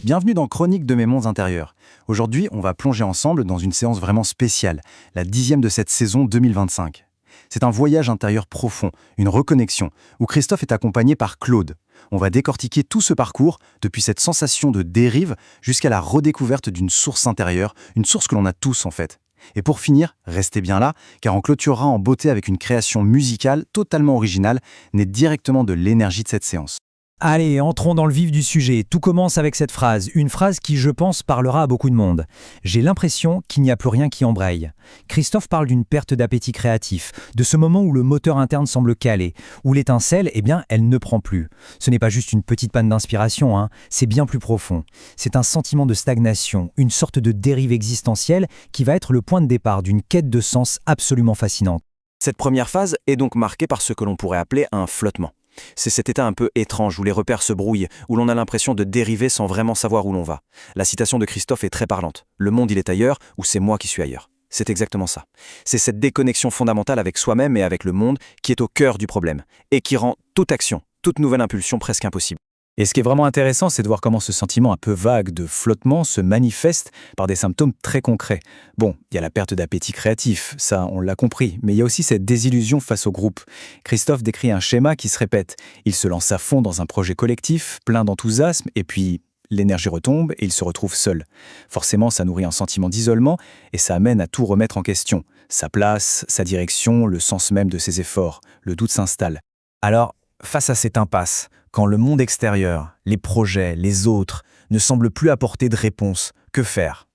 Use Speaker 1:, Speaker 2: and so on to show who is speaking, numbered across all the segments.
Speaker 1: Bienvenue dans Chronique de mes mondes intérieurs. Aujourd'hui, on va plonger ensemble dans une séance vraiment spéciale, la 10e de cette saison 2025. C'est un voyage intérieur profond, une reconnexion, où Christophe est accompagné par Claude. On va décortiquer tout ce parcours, depuis cette sensation de dérive jusqu'à la redécouverte d'une source intérieure, une source que l'on a tous en fait. Et pour finir, restez bien là, car on clôturera en beauté avec une création musicale totalement originale, née directement de l'énergie de cette séance.
Speaker 2: Allez, entrons dans le vif du sujet. Tout commence avec cette phrase, une phrase qui, je pense, parlera à beaucoup de monde. J'ai l'impression qu'il n'y a plus rien qui embraye. Christophe parle d'une perte d'appétit créatif, de ce moment où le moteur interne semble calé, où l'étincelle, elle ne prend plus. Ce n'est pas juste une petite panne d'inspiration, c'est bien plus profond. C'est un sentiment de stagnation, une sorte de dérive existentielle qui va être le point de départ d'une quête de sens absolument fascinante.
Speaker 3: Cette première phase est donc marquée par ce que l'on pourrait appeler un flottement. C'est cet état un peu étrange où les repères se brouillent, où l'on a l'impression de dériver sans vraiment savoir où l'on va. La citation de Christophe est très parlante. Le monde il est ailleurs ou c'est moi qui suis ailleurs. C'est exactement ça. C'est cette déconnexion fondamentale avec soi-même et avec le monde qui est au cœur du problème et qui rend toute action, toute nouvelle impulsion presque impossible.
Speaker 1: Et ce qui est vraiment intéressant, c'est de voir comment ce sentiment un peu vague de flottement se manifeste par des symptômes très concrets. Bon, il y a la perte d'appétit créatif, ça on l'a compris, mais il y a aussi cette désillusion face au groupe. Christophe décrit un schéma qui se répète. Il se lance à fond dans un projet collectif, plein d'enthousiasme, et puis l'énergie retombe et il se retrouve seul. Forcément, ça nourrit un sentiment d'isolement et ça amène à tout remettre en question. Sa place, sa direction, le sens même de ses efforts. Le doute s'installe. Alors, face à cette impasse, quand le monde extérieur, les projets, les autres, ne semblent plus apporter de réponse, que faire?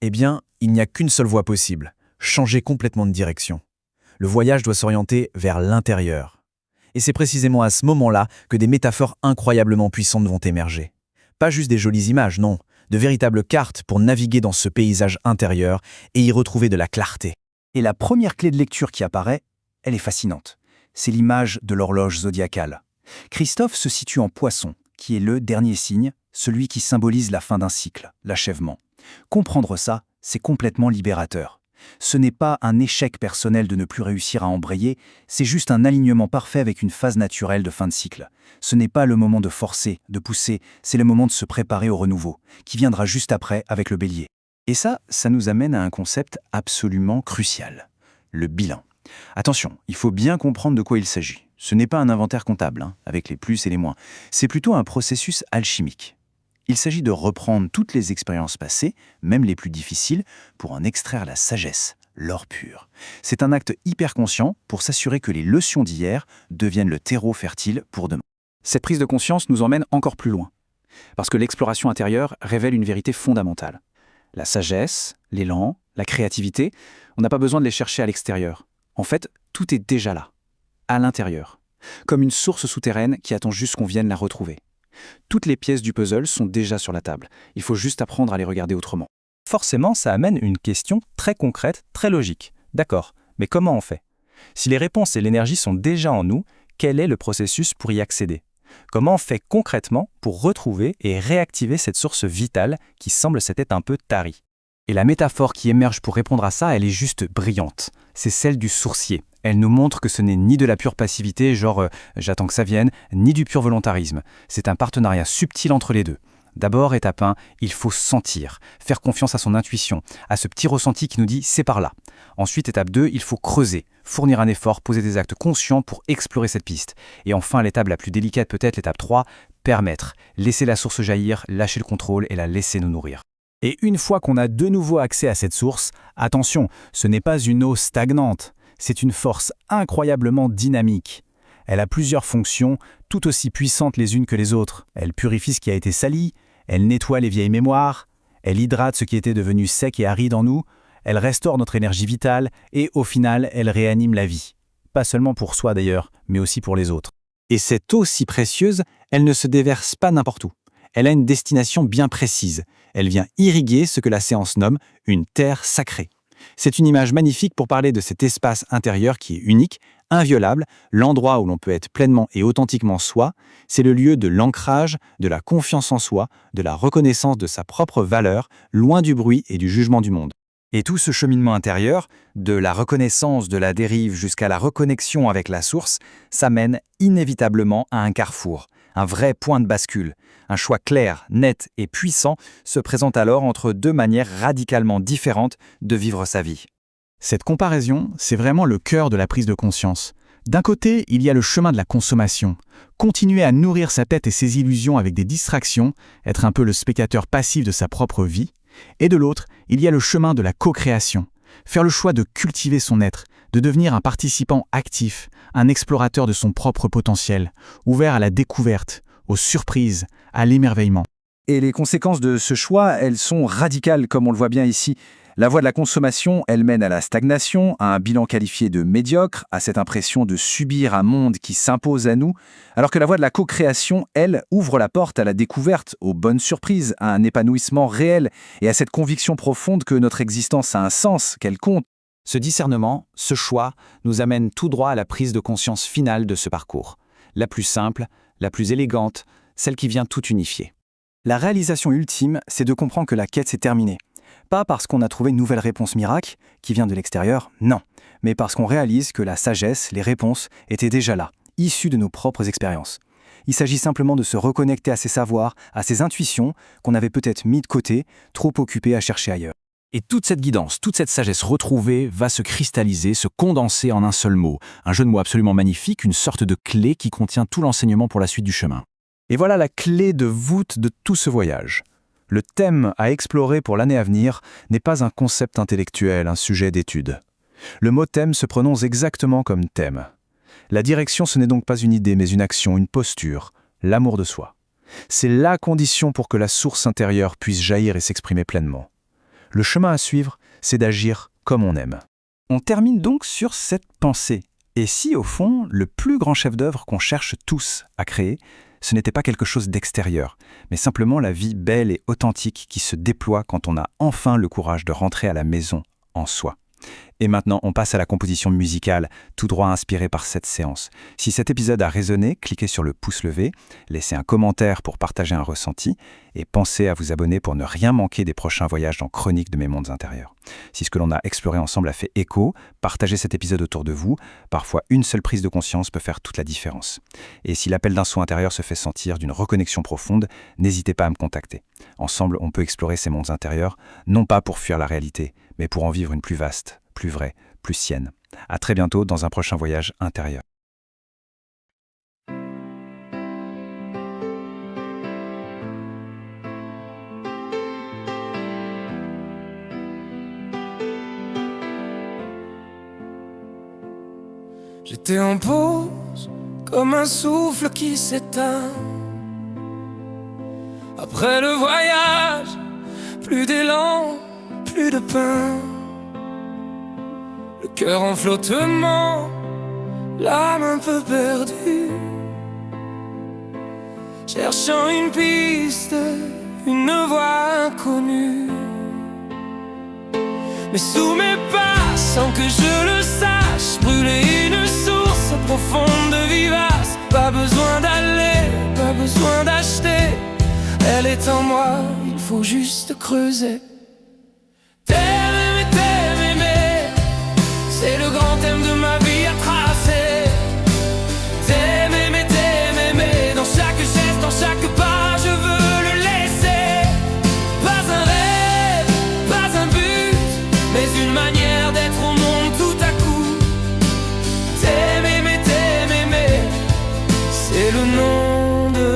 Speaker 1: Eh bien, il n'y a qu'une seule voie possible, changer complètement de direction. Le voyage doit s'orienter vers l'intérieur. Et c'est précisément à ce moment-là que des métaphores incroyablement puissantes vont émerger. Pas juste des jolies images, non, de véritables cartes pour naviguer dans ce paysage intérieur et y retrouver de la clarté.
Speaker 4: Et la première clé de lecture qui apparaît, elle est fascinante. C'est l'image de l'horloge zodiacale. Christophe se situe en Poisson, qui est le dernier signe, celui qui symbolise la fin d'un cycle, l'achèvement. Comprendre ça, c'est complètement libérateur. Ce n'est pas un échec personnel de ne plus réussir à embrayer, c'est juste un alignement parfait avec une phase naturelle de fin de cycle. Ce n'est pas le moment de forcer, de pousser, c'est le moment de se préparer au renouveau, qui viendra juste après avec le bélier. Et ça nous amène à un concept absolument crucial, le bilan. Attention, il faut bien comprendre de quoi il s'agit. Ce n'est pas un inventaire comptable, avec les plus et les moins. C'est plutôt un processus alchimique. Il s'agit de reprendre toutes les expériences passées, même les plus difficiles, pour en extraire la sagesse, l'or pur. C'est un acte hyper conscient pour s'assurer que les leçons d'hier deviennent le terreau fertile pour demain.
Speaker 5: Cette prise de conscience nous emmène encore plus loin, parce que l'exploration intérieure révèle une vérité fondamentale. La sagesse, l'élan, la créativité, on n'a pas besoin de les chercher à l'extérieur. En fait, tout est déjà là, à l'intérieur, comme une source souterraine qui attend juste qu'on vienne la retrouver. Toutes les pièces du puzzle sont déjà sur la table, il faut juste apprendre à les regarder autrement.
Speaker 2: Forcément, ça amène une question très concrète, très logique. D'accord, mais comment on fait? Si les réponses et l'énergie sont déjà en nous, quel est le processus pour y accéder? Comment on fait concrètement pour retrouver et réactiver cette source vitale qui semble s'être un peu tarie?
Speaker 1: Et la métaphore qui émerge pour répondre à ça, elle est juste brillante. C'est celle du sourcier. Elle nous montre que ce n'est ni de la pure passivité, genre j'attends que ça vienne, ni du pur volontarisme. C'est un partenariat subtil entre les deux. D'abord, étape 1, il faut sentir, faire confiance à son intuition, à ce petit ressenti qui nous dit c'est par là. Ensuite, étape 2, il faut creuser, fournir un effort, poser des actes conscients pour explorer cette piste. Et enfin, l'étape la plus délicate peut-être, l'étape 3, permettre, laisser la source jaillir, lâcher le contrôle et la laisser nous nourrir.
Speaker 4: Et une fois qu'on a de nouveau accès à cette source, attention, ce n'est pas une eau stagnante, c'est une force incroyablement dynamique. Elle a plusieurs fonctions, tout aussi puissantes les unes que les autres. Elle purifie ce qui a été sali, elle nettoie les vieilles mémoires, elle hydrate ce qui était devenu sec et aride en nous, elle restaure notre énergie vitale et au final, elle réanime la vie. Pas seulement pour soi d'ailleurs, mais aussi pour les autres.
Speaker 1: Et cette eau si précieuse, elle ne se déverse pas n'importe où. Elle a une destination bien précise. Elle vient irriguer ce que la séance nomme une terre sacrée. C'est une image magnifique pour parler de cet espace intérieur qui est unique, inviolable, l'endroit où l'on peut être pleinement et authentiquement soi. C'est le lieu de l'ancrage, de la confiance en soi, de la reconnaissance de sa propre valeur, loin du bruit et du jugement du monde. Et tout ce cheminement intérieur, de la reconnaissance de la dérive jusqu'à la reconnexion avec la source, ça mène inévitablement à un carrefour.
Speaker 4: Un vrai point de bascule. Un choix clair, net et puissant se présente alors entre deux manières radicalement différentes de vivre sa vie.
Speaker 5: Cette comparaison, c'est vraiment le cœur de la prise de conscience. D'un côté, il y a le chemin de la consommation. Continuer à nourrir sa tête et ses illusions avec des distractions, être un peu le spectateur passif de sa propre vie. Et de l'autre, il y a le chemin de la co-création. Faire le choix de cultiver son être, de devenir un participant actif, un explorateur de son propre potentiel, ouvert à la découverte, aux surprises, à l'émerveillement.
Speaker 4: Et les conséquences de ce choix, elles sont radicales comme on le voit bien ici. La voie de la consommation, elle mène à la stagnation, à un bilan qualifié de médiocre, à cette impression de subir un monde qui s'impose à nous, alors que la voie de la co-création, elle, ouvre la porte à la découverte, aux bonnes surprises, à un épanouissement réel et à cette conviction profonde que notre existence a un sens, qu'elle compte.
Speaker 3: Ce discernement, ce choix, nous amène tout droit à la prise de conscience finale de ce parcours. La plus simple, la plus élégante, celle qui vient tout unifier.
Speaker 4: La réalisation ultime, c'est de comprendre que la quête s'est terminée. Pas parce qu'on a trouvé une nouvelle réponse miracle, qui vient de l'extérieur, non, mais parce qu'on réalise que la sagesse, les réponses, étaient déjà là, issues de nos propres expériences. Il s'agit simplement de se reconnecter à ses savoirs, à ses intuitions, qu'on avait peut-être mis de côté, trop occupés à chercher ailleurs.
Speaker 3: Et toute cette guidance, toute cette sagesse retrouvée va se cristalliser, se condenser en un seul mot. Un jeu de mots absolument magnifique, une sorte de clé qui contient tout l'enseignement pour la suite du chemin.
Speaker 1: Et voilà la clé de voûte de tout ce voyage. Le thème à explorer pour l'année à venir n'est pas un concept intellectuel, un sujet d'étude. Le mot thème se prononce exactement comme thème. La direction, ce n'est donc pas une idée, mais une action, une posture, l'amour de soi. C'est la condition pour que la source intérieure puisse jaillir et s'exprimer pleinement. Le chemin à suivre, c'est d'agir comme on aime.
Speaker 4: On termine donc sur cette pensée. Et si, au fond, le plus grand chef-d'œuvre qu'on cherche tous à créer, ce n'était pas quelque chose d'extérieur, mais simplement la vie belle et authentique qui se déploie quand on a enfin le courage de rentrer à la maison en soi. Et maintenant, on passe à la composition musicale, tout droit inspirée par cette séance. Si cet épisode a résonné, cliquez sur le pouce levé, laissez un commentaire pour partager un ressenti et pensez à vous abonner pour ne rien manquer des prochains voyages dans Chroniques de mes mondes intérieurs. Si ce que l'on a exploré ensemble a fait écho, partagez cet épisode autour de vous. Parfois, une seule prise de conscience peut faire toute la différence. Et si l'appel d'un son intérieur se fait sentir d'une reconnexion profonde, n'hésitez pas à me contacter. Ensemble, on peut explorer ces mondes intérieurs, non pas pour fuir la réalité, mais pour en vivre une plus vaste, plus vraie, plus sienne. À très bientôt dans un prochain voyage intérieur.
Speaker 6: J'étais en pause, comme un souffle qui s'éteint. Après le voyage, plus d'élan, plus de pain. Le cœur en flottement, l'âme un peu perdue. Cherchant une piste, une voie inconnue. Mais sous mes pas, sans que je le sache, brûler une source profonde, vivace. Pas besoin d'aller, pas besoin d'acheter. Elle est en moi, il faut juste creuser. T'aimer, t'aimer, c'est le grand thème de ma vie à tracer. T'aimer, t'aimer, dans chaque geste, dans chaque pas, je veux le laisser. Pas un rêve, pas un but, mais une manière d'être au monde tout à coup. T'aimer, t'aimer, c'est le nom de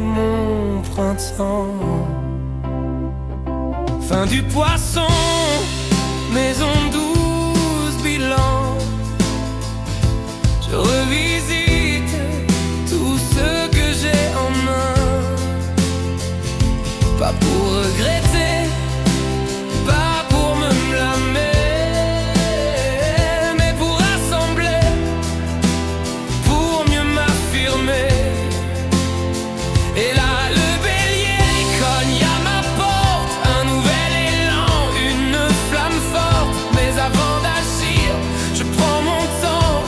Speaker 6: mon printemps. Fin du poisson, maison 12 bilan. Je revisite tout ce que j'ai en main. Pas pour regretter, pas pour me blâmer, mais pour rassembler, pour mieux m'affirmer. Et là le bélier cogne à ma porte, un nouvel élan, une flamme forte. Mais avant d'agir, je prends mon temps,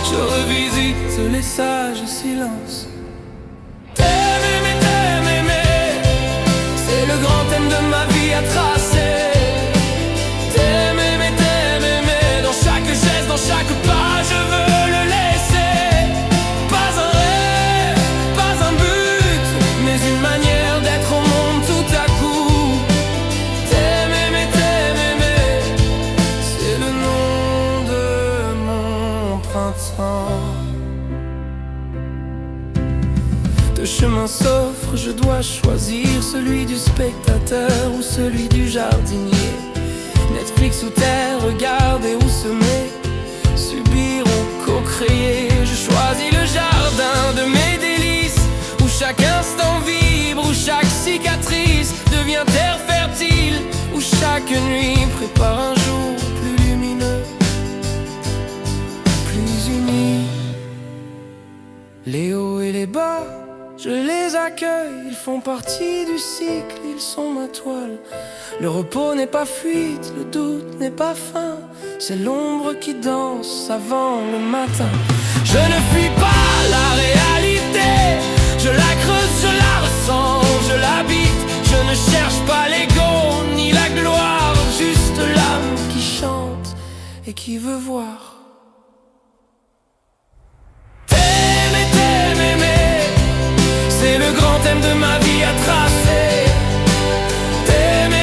Speaker 6: je revisite les sages silences. T'aimer, t'aimer, c'est le grand thème de ma vie à tracer. T'aimer, t'aimer, dans chaque geste, dans chaque pas, je veux le laisser. Pas un rêve, pas un but, dois choisir celui du spectateur ou celui du jardinier. Netflix ou terre, regarder ou semer, subir ou co-créer. Je choisis le jardin de mes délices, où chaque instant vibre, où chaque cicatrice devient terre fertile, où chaque nuit prépare un jour plus lumineux, plus uni. Les hauts et les bas, je les accueille, ils font partie du cycle, ils sont ma toile. Le repos n'est pas fuite, le doute n'est pas fin, c'est l'ombre qui danse avant le matin. Je ne fuis pas la réalité, je la creuse, je la ressens, je l'habite. Je ne cherche pas l'ego ni la gloire, juste l'âme qui chante et qui veut voir. C'est le grand thème de ma vie à tracer. T'aimer,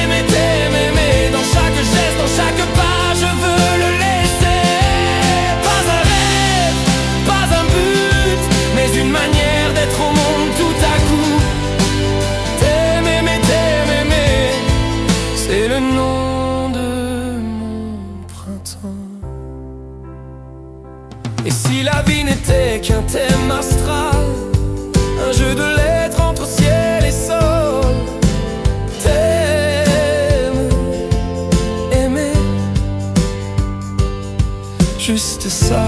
Speaker 6: dans chaque geste, dans chaque pas, je veux le laisser. Pas un rêve, pas un but, mais une manière d'être au monde tout à coup. T'aimer, c'est le nom de mon printemps. Et si la vie n'était qu'un thème astral, un jeu de lettres entre ciel et sol, t'aimes, aimer, juste ça,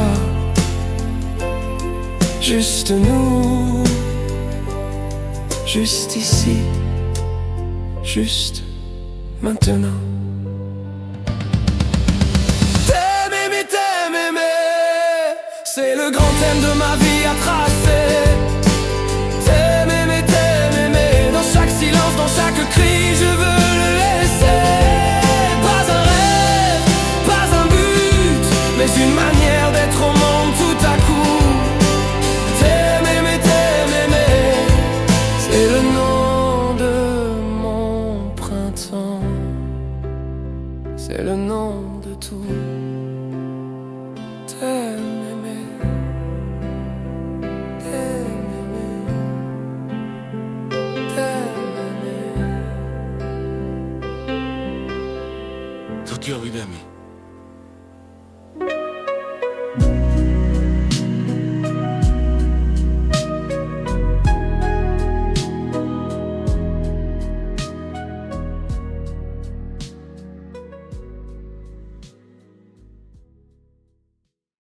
Speaker 6: juste nous, juste ici, juste maintenant. T'aimer, c'est le grand thème de ma vie à tracer. Dans chaque cri, je veux le laisser. Pas un rêve, pas un but, mais une manière d'être au monde tout à coup. T'aimer, c'est le nom de mon printemps. C'est le nom de tout. T'aimer.
Speaker 7: Tutti ovidemi.